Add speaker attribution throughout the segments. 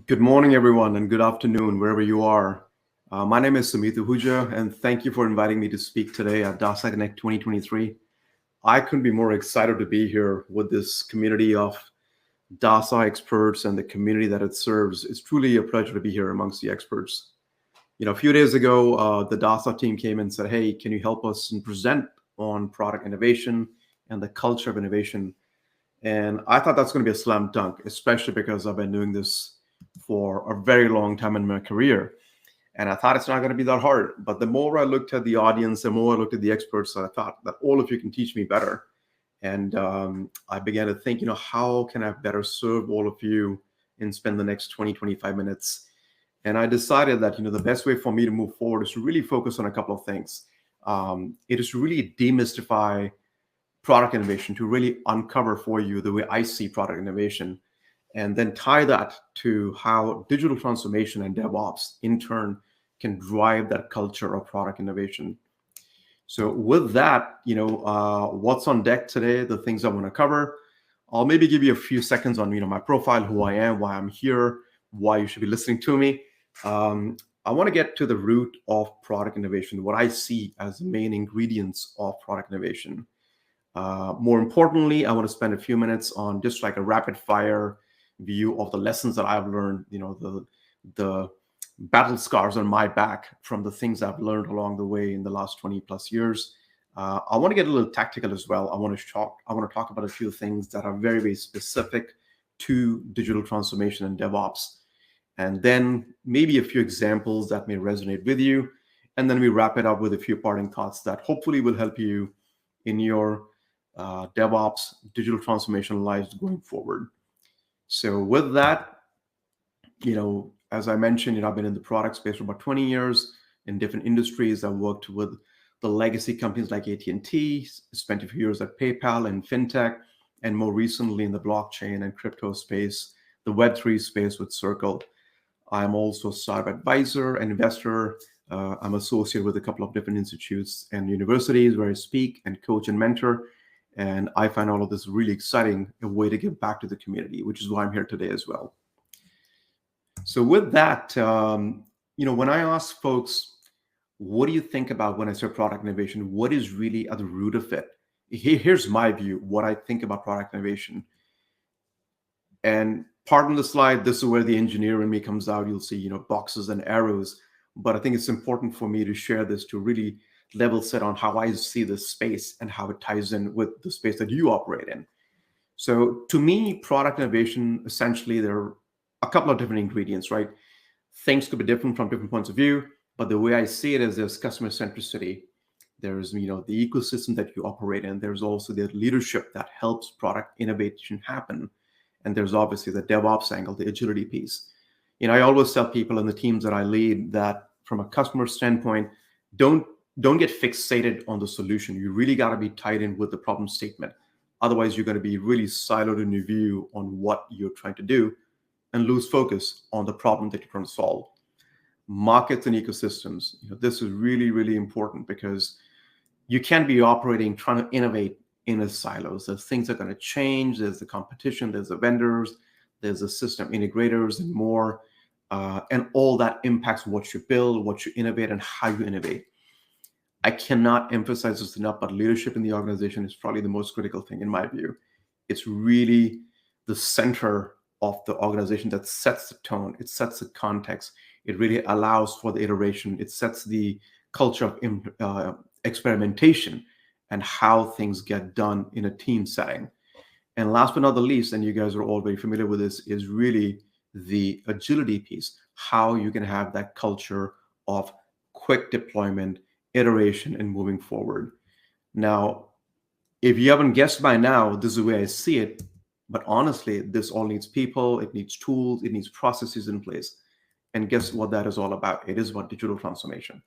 Speaker 1: Good morning, everyone, and good afternoon, wherever you are. My name is Sumit Ahuja, and thank you for inviting me to speak today at DASA Connect 2023. I couldn't be more excited to be here with this community of DASA experts and the community that it serves. It's truly a pleasure to be here amongst the experts. A few days ago, the DASA team came and said, "Hey, can you help us and present on product innovation and the culture of innovation?" And I thought that's going to be a slam dunk, especially because I've been doing this for a very long time in my career. And I thought it's not going to be that hard. But the more I looked at the audience, the more I looked at the experts, I thought that all of you can teach me better. And I began to think, how can I better serve all of you and spend the next 20, 25 minutes? And I decided that, the best way for me to move forward is to really focus on a couple of things. It is to really demystify product innovation, to really uncover for you the way I see product innovation, and then tie that to how digital transformation and DevOps in turn can drive that culture of product innovation. So with that, what's on deck today, the things I want to cover, I'll maybe give you a few seconds on, my profile, who I am, why I'm here, why you should be listening to me. I want to get to the root of product innovation, what I see as the main ingredients of product innovation. More importantly, I want to spend a few minutes on just like a rapid fire view of the lessons that I've learned, the battle scars on my back from the things I've learned along the way in the last 20 plus years. I want to get a little tactical as well. I want to talk about a few things that are very, very specific to digital transformation and DevOps. And then maybe a few examples that may resonate with you. And then we wrap it up with a few parting thoughts that hopefully will help you in your DevOps digital transformation lives going forward. So with that, as I mentioned, I've been in the product space for about 20 years in different industries. I've worked with the legacy companies like AT&T, spent a few years at PayPal and FinTech, and more recently in the blockchain and crypto space, the Web3 space with Circle. I'm also a startup advisor and investor. I'm associated with a couple of different institutes and universities where I speak and coach and mentor. And I find all of this really exciting, a way to give back to the community, which is why I'm here today as well. So with that, when I ask folks, what do you think about when I say product innovation? What is really at the root of it? Here's my view, what I think about product innovation. And pardon the slide, this is where the engineer in me comes out. You'll see, boxes and arrows. But I think it's important for me to share this to really level set on how I see this space and how it ties in with the space that you operate in. So to me, product innovation, essentially, there are a couple of different ingredients, right? Things could be different from different points of view, but the way I see it is there's customer centricity. There's, the ecosystem that you operate in. There's also the leadership that helps product innovation happen. And there's obviously the DevOps angle, the agility piece. I always tell people in the teams that I lead that from a customer standpoint, don't get fixated on the solution. You really got to be tied in with the problem statement. Otherwise, you're going to be really siloed in your view on what you're trying to do and lose focus on the problem that you're trying to solve. Markets and ecosystems. This is really, really important because you can't be operating, trying to innovate in a silos. There's things that are going to change. There's the competition. There's the vendors. There's the system integrators and more. And all that impacts what you build, what you innovate, and how you innovate. I cannot emphasize this enough, but leadership in the organization is probably the most critical thing in my view. It's really the center of the organization that sets the tone. It sets the context. It really allows for the iteration. It sets the culture of experimentation and how things get done in a team setting. And last but not the least, and you guys are all very familiar with this, is really the agility piece, how you can have that culture of quick deployment, iteration, and moving forward. Now, if you haven't guessed by now, this is the way I see it. But honestly, this all needs people, it needs tools, it needs processes in place. And guess what that is all about? It is about digital transformation.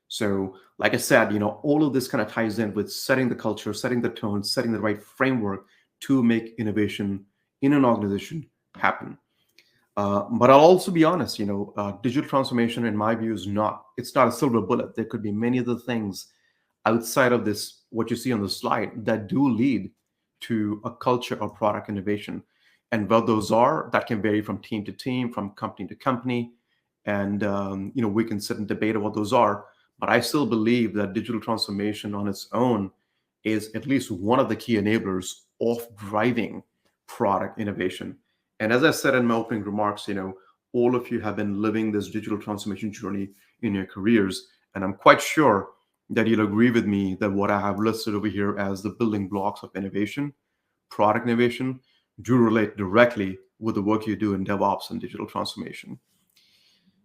Speaker 1: So like I said, all of this kind of ties in with setting the culture, setting the tone, setting the right framework to make innovation in an organization happen. But I'll also be honest, digital transformation, in my view, it's not a silver bullet. There could be many other things outside of this, what you see on the slide, that do lead to a culture of product innovation. And what those are, that can vary from team to team, from company to company. And we can sit and debate what those are. But I still believe that digital transformation on its own is at least one of the key enablers of driving product innovation. And as I said in my opening remarks, all of you have been living this digital transformation journey in your careers. And I'm quite sure that you'll agree with me that what I have listed over here as the building blocks of innovation, product innovation, do relate directly with the work you do in DevOps and digital transformation.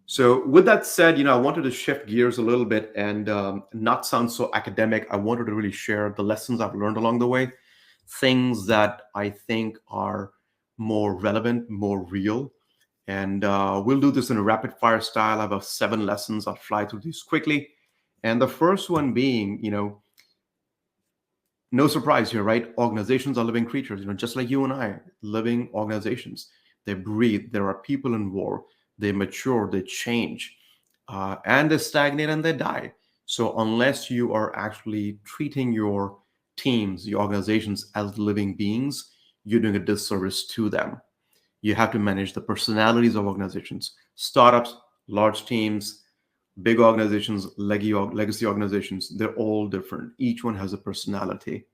Speaker 1: So with that said, I wanted to shift gears a little bit and not sound so academic. I wanted to really share the lessons I've learned along the way, things that I think are more relevant, more real. And we'll do this in a rapid fire style. I have 7 lessons. I'll fly through these quickly. And the first one being, no surprise here, right? Organizations are living creatures, just like you and I, living organizations. They breathe. There are people involved. They mature, they change, and they stagnate and they die. So unless you are actually treating your teams, your organizations as living beings, you're doing a disservice to them. You have to manage the personalities of organizations, startups, large teams, big organizations, legacy organizations. They're all different. Each one has a personality.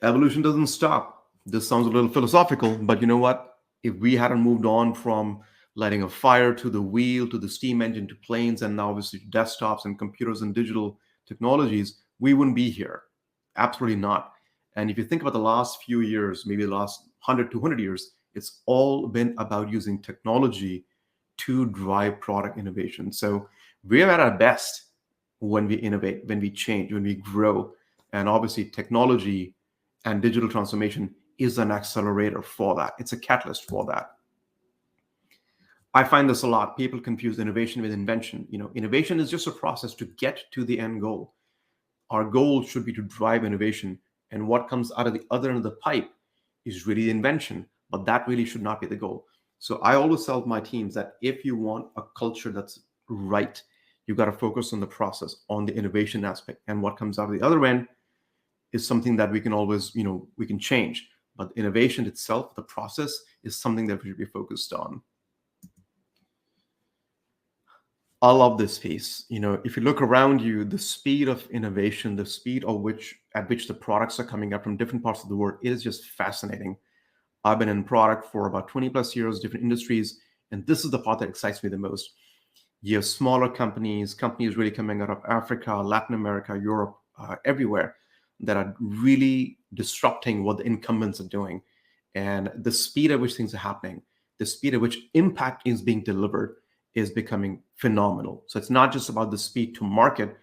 Speaker 1: Evolution doesn't stop. This sounds a little philosophical, but you know what? If we hadn't moved on from lighting a fire to the wheel, to the steam engine, to planes, and now obviously to desktops and computers and digital technologies, we wouldn't be here. Absolutely not. And if you think about the last few years, maybe the last 100, 200 years, it's all been about using technology to drive product innovation. So we're at our best when we innovate, when we change, when we grow. And obviously technology and digital transformation is an accelerator for that. It's a catalyst for that. I find this a lot. People confuse innovation with invention. Innovation is just a process to get to the end goal. Our goal should be to drive innovation, and what comes out of the other end of the pipe is really invention, but that really should not be the goal. So I always tell my teams that if you want a culture that's right, you got to focus on the process, on the innovation aspect, and what comes out of the other end is something that we can always, we can change. But innovation itself, the process, is something that we should be focused on. I love this piece. If you look around you, the speed of innovation, the speed at which the products are coming up from different parts of the world, it is just fascinating. I've been in product for about 20 plus years, different industries, and this is the part that excites me the most. You have smaller companies really coming out of Africa, Latin America, Europe, everywhere, that are really disrupting what the incumbents are doing. And the speed at which things are happening, the speed at which impact is being delivered is becoming phenomenal. So it's not just about the speed to market,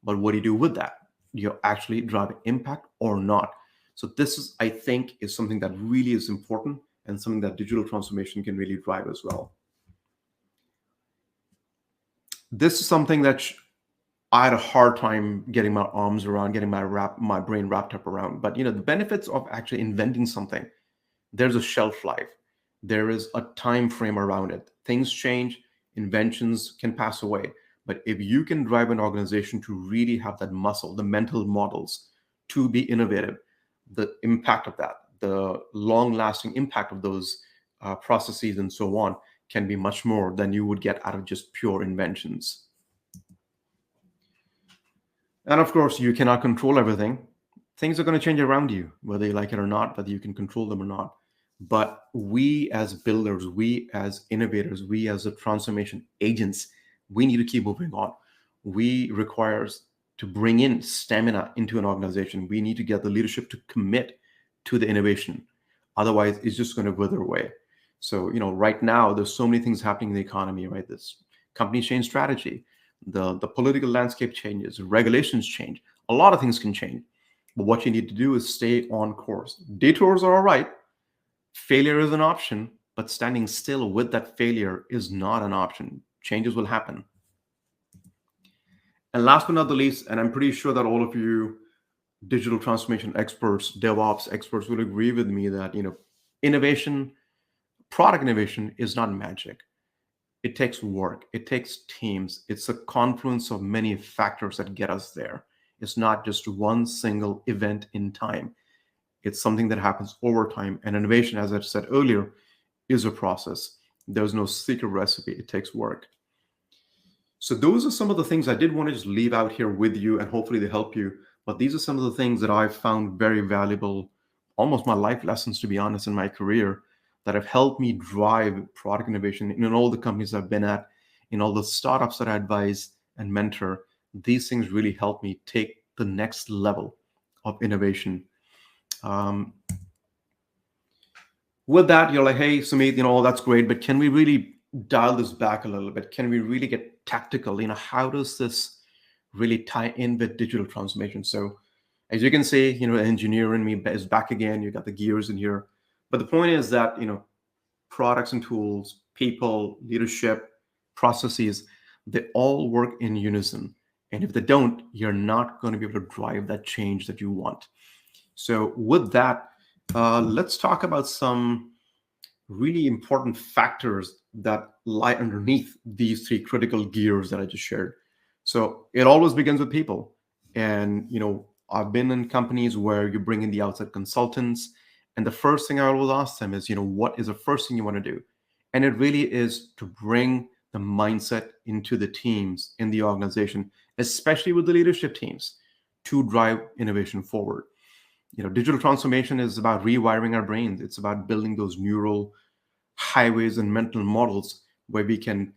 Speaker 1: but what do you do with that? You actually drive impact or not? So this is, I think, is something that really is important and something that digital transformation can really drive as well. This is something that I had a hard time getting my arms around, getting my brain wrapped up around. But the benefits of actually inventing something, there's a shelf life. There is a time frame around it. Things change, inventions can pass away. But if you can drive an organization to really have that muscle, the mental models to be innovative, the impact of that, the long-lasting impact of those processes and so on can be much more than you would get out of just pure inventions. And of course, you cannot control everything. Things are going to change around you, whether you like it or not, whether you can control them or not. But we as builders, we as innovators, we as the transformation agents, we need to keep moving on. We require to bring in stamina into an organization. We need to get the leadership to commit to the innovation. Otherwise, it's just going to wither away. So, right now, there's so many things happening in the economy, right? This company change strategy, the political landscape changes, regulations change. A lot of things can change. But what you need to do is stay on course. Detours are all right. Failure is an option, but standing still with that failure is not an option. Changes will happen. And last but not the least, and I'm pretty sure that all of you digital transformation experts, DevOps experts will agree with me that, innovation, product innovation is not magic. It takes work. It takes teams. It's a confluence of many factors that get us there. It's not just one single event in time. It's something that happens over time. And innovation, as I said earlier, is a process. There's no secret recipe. It takes work. So those are some of the things I did want to just leave out here with you, and hopefully they help you. But these are some of the things that I've found very valuable, almost my life lessons, to be honest, in my career, that have helped me drive product innovation in all the companies I've been at, in all the startups that I advise and mentor. These things really help me take the next level of innovation. Um, with that, you're like, hey, Sumit, that's great, but can we really dial this back a little bit? Can we really get tactical? How does this really tie in with digital transformation? So as you can see, the engineer in me is back again. You got the gears in here. But the point is that, products and tools, people, leadership, processes, they all work in unison. And if they don't, you're not going to be able to drive that change that you want. So with that, let's talk about some really important factors that lie underneath these three critical gears that I just shared. So it always begins with people. And, I've been in companies where you bring in the outside consultants, and the first thing I always ask them is, what is the first thing you want to do? And it really is to bring the mindset into the teams in the organization, especially with the leadership teams, to drive innovation forward. Digital transformation is about rewiring our brains. It's about building those neural highways and mental models where we can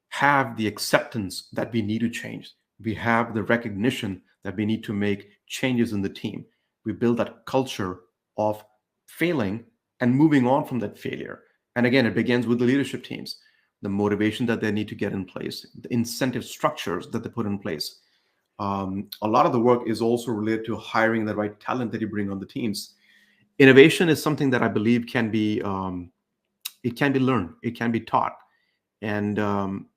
Speaker 1: have the acceptance that we need to change. We have the recognition that we need to make changes in the team. We build that culture of failing and moving on from that failure. And again, it begins with the leadership teams, the motivation that they need to get in place, the incentive structures that they put in place. A lot of the work is also related to hiring the right talent that you bring on the teams. Innovation is something that I believe can be it can be learned, it can be taught, and I'm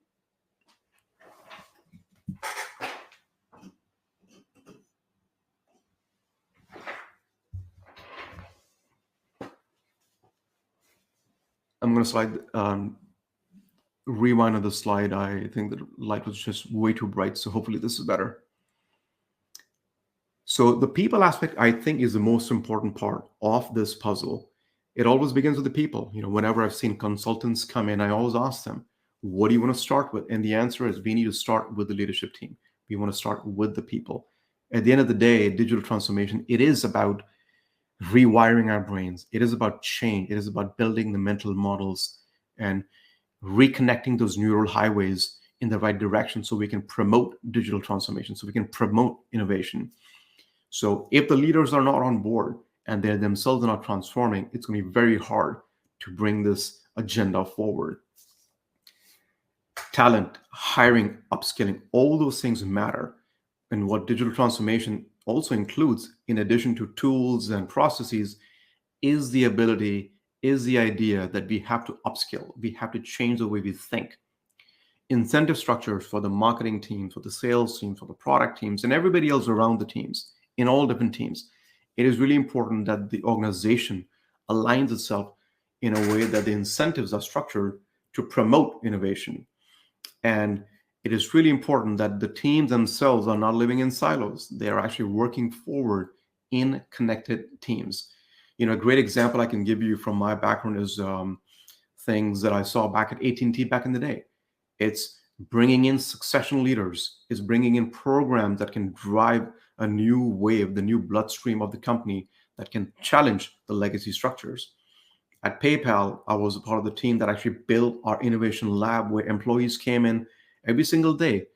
Speaker 1: going to rewind on the slide. I think the light was just way too bright, so hopefully this is better. So the people aspect, I think, is the most important part of this puzzle. It always begins with the people. Whenever I've seen consultants come in, I always ask them, what do you want to start with? And the answer is, we need to start with the leadership team. We want to start with the people. At the end of the day, digital transformation, it is about rewiring our brains. It is about change. It is about building the mental models and reconnecting those neural highways in the right direction so we can promote digital transformation, so we can promote innovation. So if the leaders are not on board and they themselves are not transforming, it's going to be very hard to bring this agenda forward. Talent, hiring, upskilling, all those things matter. And what digital transformation also includes, in addition to tools and processes, is the ability, is the idea that we have to upskill. We have to change the way we think. Incentive structures for the marketing teams, for the sales teams, for the product teams, and everybody else around the teams, in all different teams. It is really important that the organization aligns itself in a way that the incentives are structured to promote innovation. And it is really important that the teams themselves are not living in silos. They are actually working forward in connected teams. A great example I can give you from my background is things that I saw back at AT&T back in the day. It's bringing in succession leaders. It's bringing in programs that can drive a new wave, the new bloodstream of the company that can challenge the legacy structures. At PayPal, I was a part of the team that actually built our innovation lab, where employees came in every single day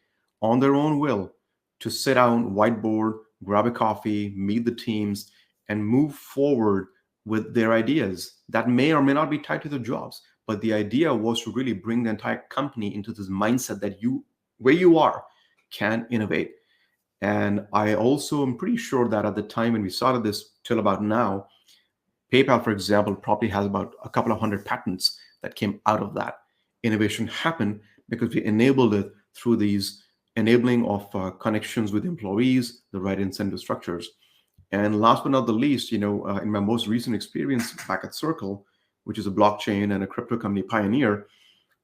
Speaker 1: on their own will to sit down, whiteboard, grab a coffee, meet the teams, and move forward with their ideas that may or may not be tied to their jobs. But the idea was to really bring the entire company into this mindset that where you are, can innovate. And I also am pretty sure that at the time when we started this till about now, PayPal, for example, probably has about a couple of hundred patents that came out of that. Innovation happened because we enabled it through these enabling of connections with employees, the right incentive structures. And last but not the least, in my most recent experience back at Circle, which is a blockchain and a crypto company pioneer,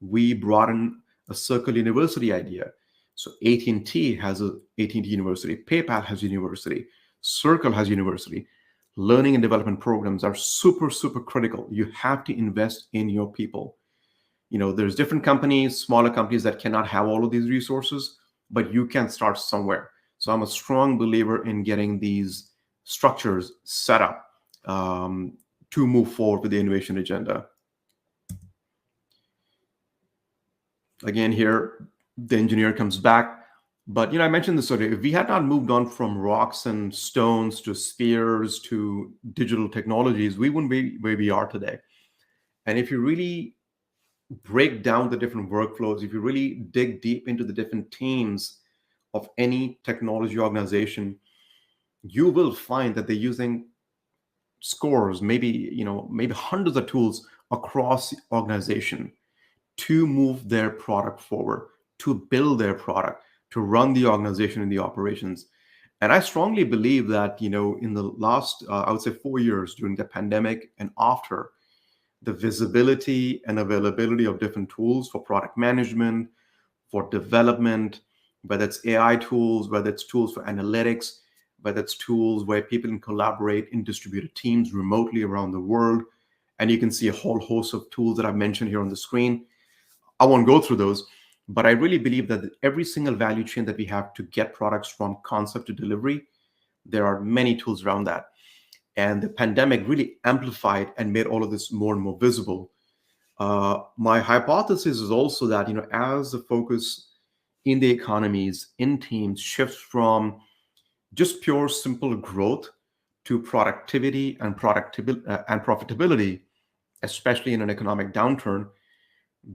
Speaker 1: we brought in a Circle University idea. So AT&T has a AT&T University, PayPal has university, Circle has university. Learning and development programs are super, super critical. You have to invest in your people. There's different companies, smaller companies that cannot have all of these resources, but you can start somewhere. So I'm a strong believer in getting these structures set up to move forward with the innovation agenda. Again, here, the engineer comes back. But I mentioned this earlier. If we had not moved on from rocks and stones to spears to digital technologies, we wouldn't be where we are today. And if you really break down the different workflows, if you really dig deep into the different teams of any technology organization, you will find that they're using scores, maybe hundreds of tools across the organization to move their product forward, to build their product, to run the organization and the operations. And I strongly believe that, in the last, I would say 4 years during the pandemic and after, the visibility and availability of different tools for product management, for development, whether it's AI tools, whether it's tools for analytics, whether it's tools where people can collaborate in distributed teams remotely around the world. And you can see a whole host of tools that I've mentioned here on the screen. I won't go through those, but I really believe that every single value chain that we have to get products from concept to delivery, there are many tools around that. And the pandemic really amplified and made all of this more and more visible. My hypothesis is also that, as the focus in the economies, in teams, shifts from just pure simple growth to productivity and profitability, especially in an economic downturn,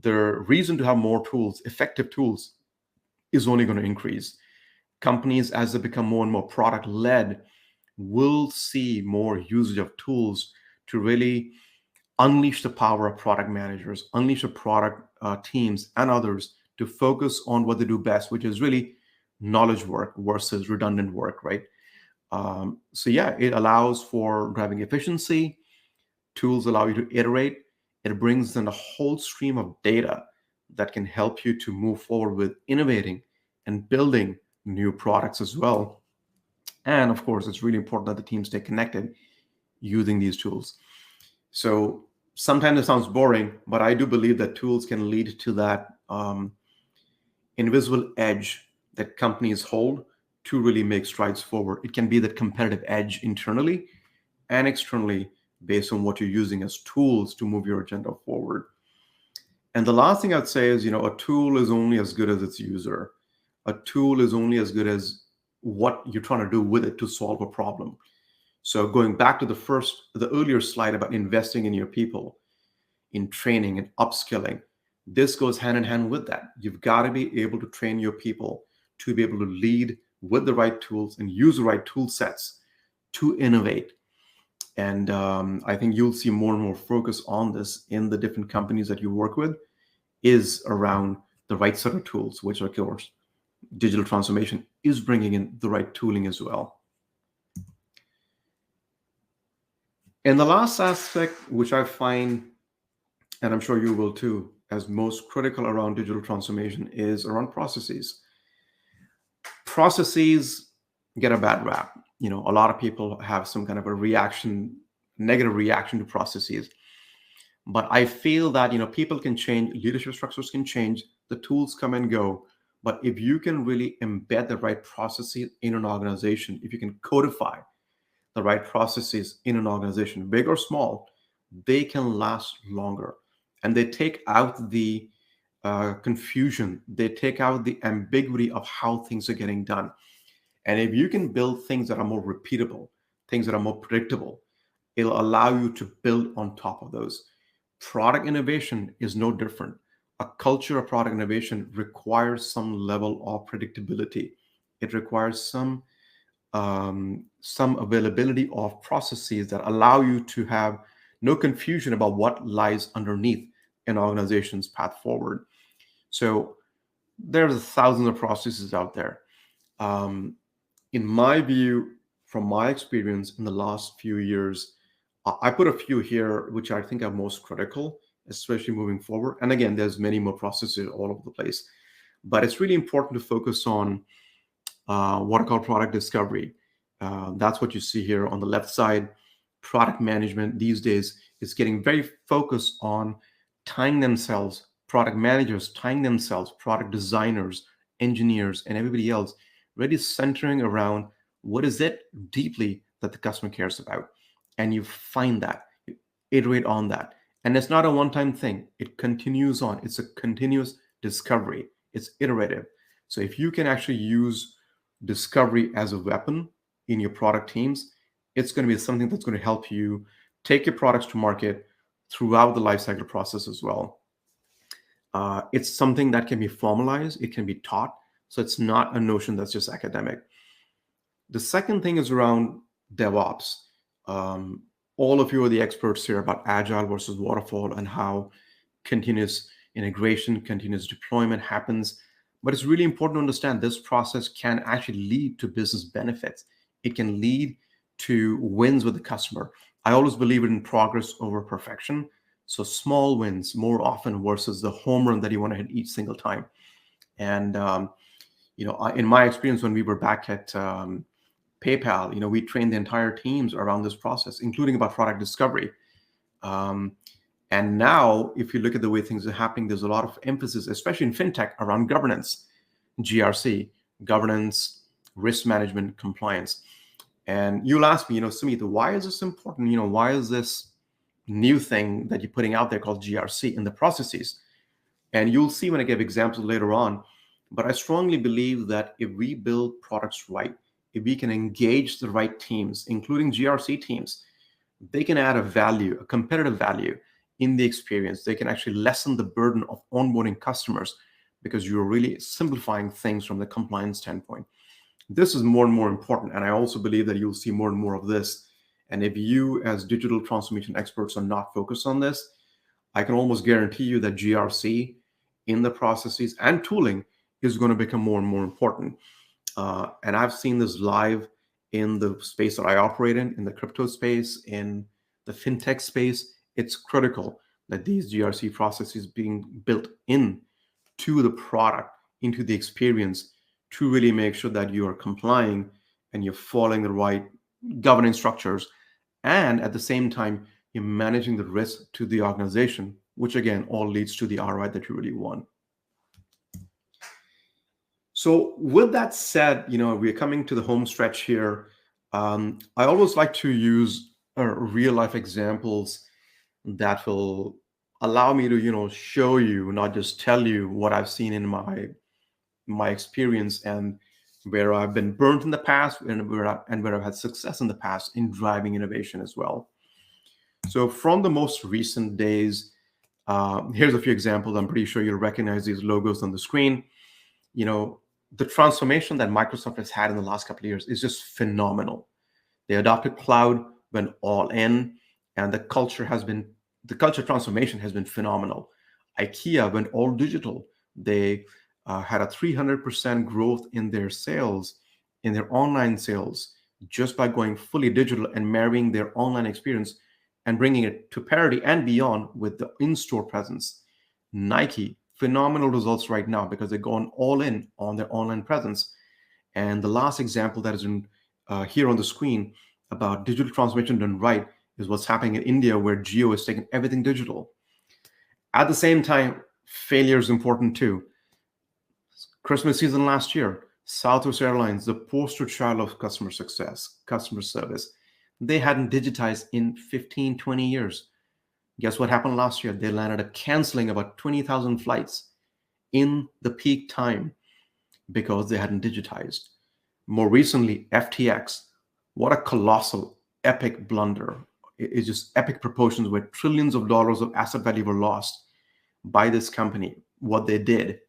Speaker 1: the reason to have more tools, effective tools, is only going to increase. Companies, as they become more and more product led, will see more usage of tools to really unleash the power of product managers, unleash the product teams and others to focus on what they do best, which is really knowledge work versus redundant work, right? So yeah, it allows for driving efficiency. Tools allow you to iterate. It brings in a whole stream of data that can help you to move forward with innovating and building new products as well. And of course, it's really important that the teams stay connected using these tools. So sometimes it sounds boring, but I do believe that tools can lead to that invisible edge that companies hold to really make strides forward. It can be that competitive edge internally and externally based on what you're using as tools to move your agenda forward. And the last thing I'd say is, a tool is only as good as its user. A tool is only as good as what you're trying to do with it to solve a problem. So going back to the earlier slide about investing in your people, in training and upskilling, this goes hand in hand with that. You've got to be able to train your people to be able to lead with the right tools and use the right tool sets to innovate. And I think you'll see more and more focus on this in the different companies that you work with, is around the right set of tools, which of course, digital transformation is bringing in the right tooling as well. And the last aspect, which I find, and I'm sure you will too, as most critical around digital transformation, is around processes. Processes get a bad rap. A lot of people have some kind of negative reaction to processes. But I feel that, people can change, leadership structures can change, the tools come and go. But if you can really embed the right processes in an organization, if you can codify the right processes in an organization, big or small, they can last longer. And they take out the confusion, they take out the ambiguity of how things are getting done. And if you can build things that are more repeatable, things that are more predictable, it'll allow you to build on top of those. Product innovation is no different. A culture of product innovation requires some level of predictability. It requires some availability of processes that allow you to have no confusion about what lies underneath an organization's path forward. So there's thousands of processes out there. In my view, from my experience in the last few years, I put a few here which I think are most critical, especially moving forward. And again, there's many more processes all over the place, but it's really important to focus on what I call product discovery. That's what you see here on the left side. product management these days is getting very focused on tying themselves, product managers tying themselves, product designers, engineers, and everybody else, really centering around what is it deeply that the customer cares about. And you find that, you iterate on that. And it's not a one time thing, it continues on. It's a continuous discovery, it's iterative. So if you can actually use discovery as a weapon in your product teams, it's going to be something that's going to help you take your products to market throughout the lifecycle process as well. It's something that can be formalized, it can be taught. So it's not a notion that's just academic. The second thing is around DevOps. Um, all of you are the experts here about agile versus waterfall and how continuous integration, continuous deployment happens. But it's really important to understand this process can actually lead to business benefits. It can lead to wins with the customer. I always believe in progress over perfection. So small wins more often versus the home run that you want to hit each single time. And in my experience, when we were back at PayPal, we trained the entire teams around this process, including about product discovery. Um, and now, if you look at the way things are happening, there's a lot of emphasis, especially in fintech, around governance, GRC, governance, risk management, compliance. And you'll ask me, Sumit, why is this important? Why is this new thing that you're putting out there called GRC in the processes? And you'll see when I give examples later on. But I strongly believe that if we build products right, if we can engage the right teams, including GRC teams, they can add a value, a competitive value in the experience. They can actually lessen the burden of onboarding customers because you're really simplifying things from the compliance standpoint. This is more and more important. And I also believe that you'll see more and more of this. And if you, as digital transformation experts, are not focused on this, I can almost guarantee you that GRC in the processes and tooling is going to become more and more important. And I've seen this live in the space that I operate in the crypto space, in the fintech space. It's critical that these GRC processes being built in to the product, into the experience, to really make sure that you are complying and you're following the right governing structures. And at the same time, you're managing the risk to the organization, which again, all leads to the ROI that you really want. So with that said, we're coming to the home stretch here. I always like to use real life examples that will allow me to, show you, not just tell you what I've seen in my experience and where I've been burnt in the past and where I've had success in the past in driving innovation as well. So from the most recent days, here's a few examples. I'm pretty sure you'll recognize these logos on the screen. The transformation that Microsoft has had in the last couple of years is just phenomenal. They adopted cloud, went all in, and the culture transformation has been phenomenal. IKEA went all digital. They had a 300% growth in their sales, in their online sales, just by going fully digital and marrying their online experience and bringing it to parity and beyond with the in-store presence. Nike, phenomenal results right now because they've gone all in on their online presence. And the last example that is here on the screen about digital transformation done right is what's happening in India, where Jio is taking everything digital. At the same time, failure is important too. Christmas season last year, Southwest Airlines, the poster child of customer success, customer service, they hadn't digitized in 15, 20 years. Guess what happened last year? They landed up canceling about 20,000 flights in the peak time because they hadn't digitized. More recently, FTX, what a colossal, epic blunder. It's just epic proportions where trillions of dollars of asset value were lost by this company, what they did,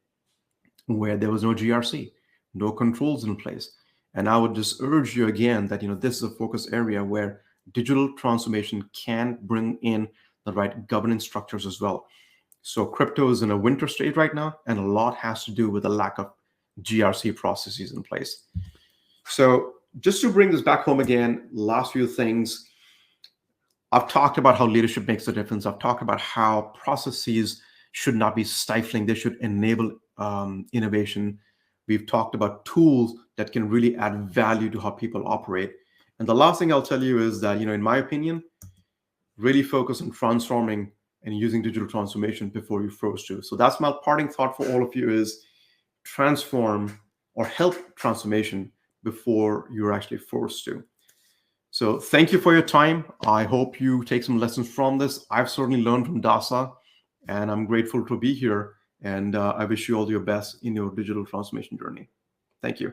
Speaker 1: where there was no GRC, no controls in place. And I would just urge you again that this is a focus area where digital transformation can bring in the right governance structures as well. So crypto is in a winter state right now, and a lot has to do with the lack of GRC processes in place. So just to bring this back home again, last few things. I've talked about how leadership makes a difference. I've talked about how processes should not be stifling. They should enable innovation. We've talked about tools that can really add value to how people operate. And the last thing I'll tell you is that, in my opinion, really focus on transforming and using digital transformation before you're forced to. So that's my parting thought for all of you is transform or help transformation before you're actually forced to. So thank you for your time. I hope you take some lessons from this. I've certainly learned from DASA, and I'm grateful to be here. And I wish you all your best in your digital transformation journey. Thank you.